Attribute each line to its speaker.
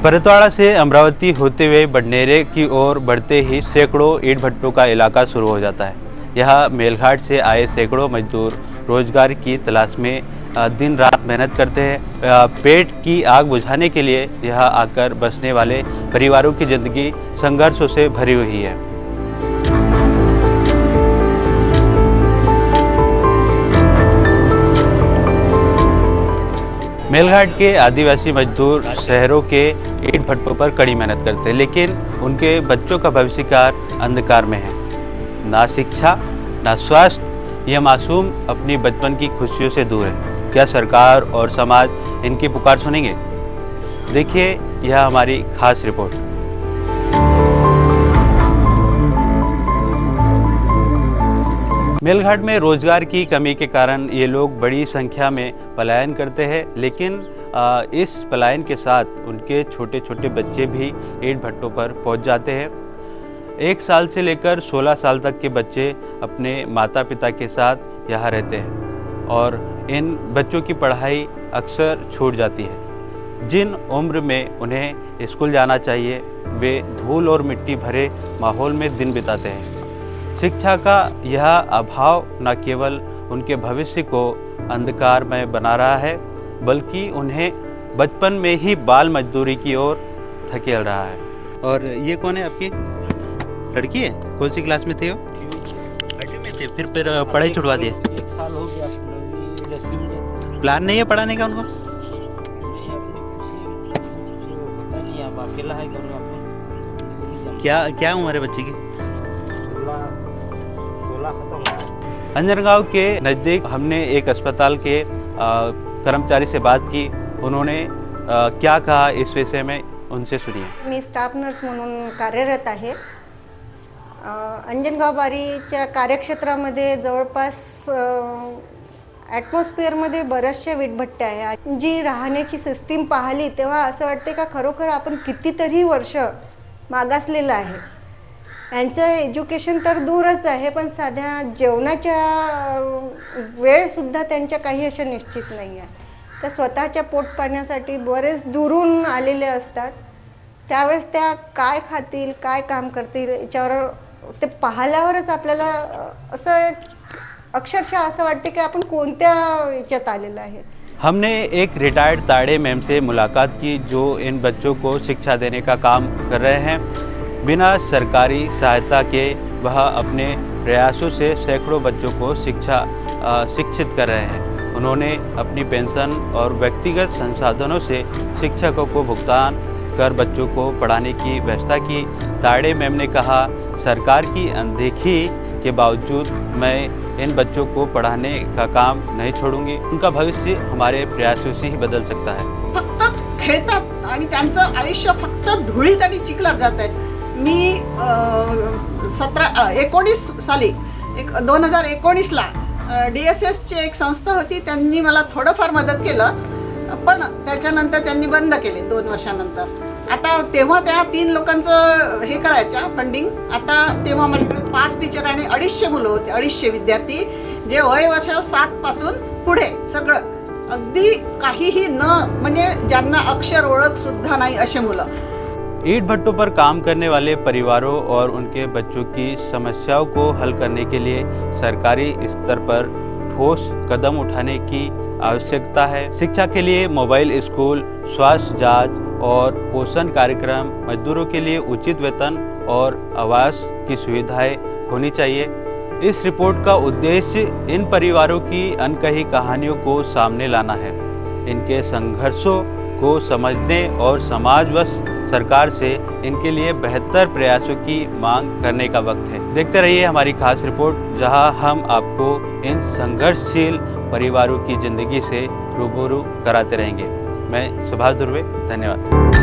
Speaker 1: परतवाड़ा से अमरावती होते हुए बडनेरे की ओर बढ़ते ही सैकड़ों ईंट भट्टों का इलाका शुरू हो जाता है। यहाँ मेलघाट से आए सैकड़ों मजदूर रोजगार की तलाश में दिन रात मेहनत करते हैं। पेट की आग बुझाने के लिए यहाँ आकर बसने वाले परिवारों की ज़िंदगी संघर्षों से भरी हुई है। मेलघाट के आदिवासी मजदूर शहरों के ईंट भट्टों पर कड़ी मेहनत करते हैं, लेकिन उनके बच्चों का भविष्यकार अंधकार में है। ना शिक्षा, ना स्वास्थ्य, यह मासूम अपनी बचपन की खुशियों से दूर है। क्या सरकार और समाज इनकी पुकार सुनेंगे? देखिए यह हमारी खास रिपोर्ट। मेलघाट में रोजगार की कमी के कारण ये लोग बड़ी संख्या में पलायन करते हैं, लेकिन इस पलायन के साथ उनके छोटे छोटे बच्चे भी ईंट भट्टों पर पहुंच जाते हैं। 1 साल से लेकर 16 साल तक के बच्चे अपने माता पिता के साथ यहाँ रहते हैं और इन बच्चों की पढ़ाई अक्सर छूट जाती है। जिन उम्र में उन्हें स्कूल जाना चाहिए, वे धूल और मिट्टी भरे माहौल में दिन बिताते हैं। शिक्षा का यह अभाव न केवल उनके भविष्य को अंधकार में बना रहा है, बल्कि उन्हें बचपन में ही बाल मजदूरी की ओर धकेल रहा है। और ये कौन है आपकी लड़की है? कौन सी क्लास में थे वो? 8वीं में थे, फिर पढ़ाई छुड़वा दिए।
Speaker 2: 1 साल हो गया।
Speaker 1: प्लान नहीं है पढ़ाने का उनको?
Speaker 2: अकेला है
Speaker 1: क्या उम्र है बच्चे की?
Speaker 2: 16 खत्म।
Speaker 1: अंजनगांव के नज़दीक हमने एक अस्पताल के कर्मचारी से बात की। उन्होंने क्या कहा इस विषय में, उनसे सुनिए।
Speaker 3: मी स्टाफ नर्स म्हणून कार्यरत आहे। अंजनगाव बारीच्या कार्यक्षेत्रामध्ये जवळपास ॲटमॉस्फिअरमध्ये बऱ्याचशा वीटभट्ट्या आहे। जी राहण्याची सिस्टीम पाहिली तेव्हा असं वाटते का खरोखर आपण कितीतरी वर्ष मागासलेलं आहे। यांचं एज्युकेशन तर दूरच आहे, पण साध्या जेवणाच्या वेळसुद्धा त्यांच्या काही अशा निश्चित नाही आहे। त्या स्वतःच्या पोट पाण्यासाठी बरेच दुरून आलेले असतात। त्यावेळेस त्या काय खातील, काय काम करतील याच्यावर ते पाहिल्यावरच आपल्याला असं अक्षरशः असं वाटते कि अपन कोणत्या याच्यात आलेला आहे।
Speaker 1: हमने एक रिटायर्ड ताड़े मैम से मुलाकात की, जो इन बच्चों को शिक्षा देने का काम कर रहे हैं। बिना सरकारी सहायता के वह अपने प्रयासों से सैकड़ों बच्चों को शिक्षित कर रहे हैं। उन्होंने अपनी पेंशन और व्यक्तिगत संसाधनों से शिक्षकों को भुगतान कर बच्चों को पढ़ाने की व्यवस्था की। ताड़े मैम ने कहा, सरकार की अनदेखी के बावजूद मैं इन बच्चों को पढ़ाने का काम नहीं छोड़ूंगी। उनका भविष्य हमारे प्रयासों से ही बदल सकता है।
Speaker 4: फक्त खेळतात आणि त्यांचं आयुष्य फक्त धुळीत आणि चिखलात जात आहे। मी 19 साली 2019ला DSSची एक संस्था होती, त्यांनी मला थोडंफार मदत केलं, पण त्याच्यानंतर त्यांनी बंद केले 2 वर्षानंतर। आता तेव्हा त्या 3 लोकांचं हे करायच्या फंडिंग। आता तेव्हा माझ्याकडे 5 टीचर आणि 250 मुलं होते, 250 विद्यार्थी, जे वय वर्ष 7 पासून पुढे सगळं अगदी काहीही न म्हणजे ज्यांना अक्षर ओळख सुद्धा नाही असे मुलं।
Speaker 1: ईंट भट्टों पर काम करने वाले परिवारों और उनके बच्चों की समस्याओं को हल करने के लिए सरकारी स्तर पर ठोस कदम उठाने की आवश्यकता है। शिक्षा के लिए मोबाइल स्कूल, स्वास्थ्य जांच और पोषण कार्यक्रम, मजदूरों के लिए उचित वेतन और आवास की सुविधाएं होनी चाहिए। इस रिपोर्ट का उद्देश्य इन परिवारों की अनकही कहानियों को सामने लाना है। इनके संघर्षों को समझने और समाज व सरकार से इनके लिए बेहतर प्रयासों की मांग करने का वक्त है। देखते रहिए हमारी खास रिपोर्ट, जहां हम आपको इन संघर्षशील परिवारों की ज़िंदगी से रूबरू कराते रहेंगे। मैं सुभाष दुर्वे, धन्यवाद।